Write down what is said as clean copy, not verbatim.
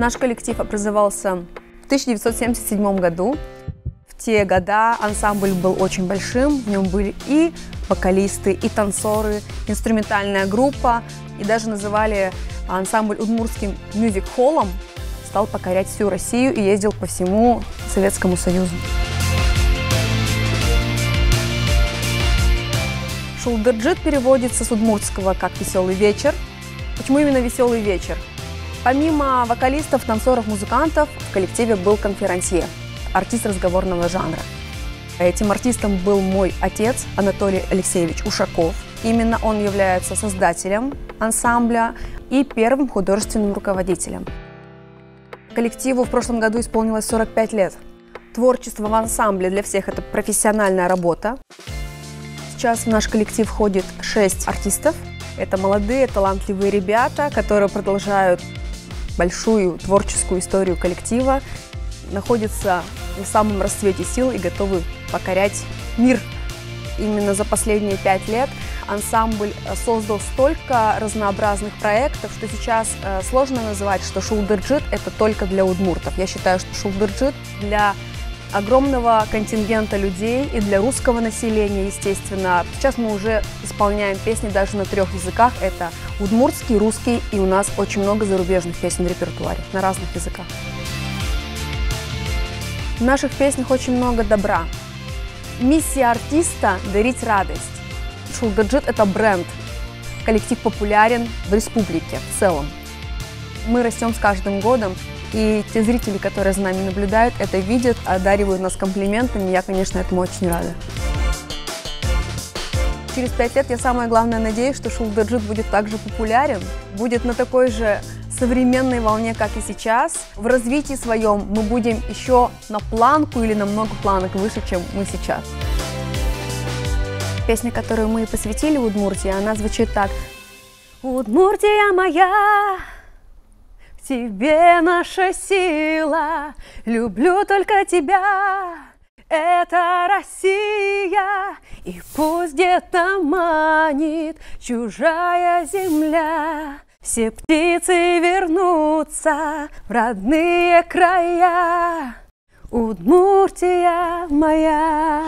Наш коллектив образовался в 1977 году. В те года ансамбль был очень большим, в нем были и вокалисты, и танцоры, инструментальная группа, и даже называли ансамбль удмуртским мюзик-холлом. Стал покорять всю Россию и ездил по всему Советскому Союзу. Шулдырджит переводится с удмуртского как «веселый вечер». Почему именно «веселый вечер»? Помимо вокалистов, танцоров, музыкантов, в коллективе был конферансье, артист разговорного жанра. Этим артистом был мой отец Анатолий Алексеевич Ушаков. Именно он является создателем ансамбля и первым художественным руководителем. Коллективу в прошлом году исполнилось 45 лет. Творчество в ансамбле для всех – это профессиональная работа. Сейчас в наш коллектив входит 6 артистов. Это молодые, талантливые ребята, которые продолжают большую творческую историю коллектива, находятся в самом расцвете сил и готовы покорять мир. Именно за последние 5 лет ансамбль создал столько разнообразных проектов, что сейчас сложно называть, что Шулдырджит – это только для удмуртов. Я считаю, что Шулдырджит для огромного контингента людей и для русского населения, естественно. Сейчас мы уже исполняем песни даже на 3 языках. Это удмуртский, русский, и у нас очень много зарубежных песен в репертуаре на разных языках. В наших песнях очень много добра. Миссия артиста – дарить радость. Шулдырджит – это бренд. Коллектив популярен в республике в целом. Мы растем с каждым годом, и те зрители, которые за нами наблюдают, это видят, одаривают нас комплиментами. Я, конечно, этому очень рада. Через 5 лет я, самое главное, надеюсь, что Шулдырджит будет также популярен, будет на такой же современной волне, как и сейчас. В развитии своем мы будем еще на планку или на много планок выше, чем мы сейчас. Песня, которую мы посвятили Удмуртии, она звучит так. Удмуртия моя, в тебе наша сила, люблю только тебя, это Россия, и пусть где-то манит чужая земля, все птицы вернутся в родные края, Удмуртия моя.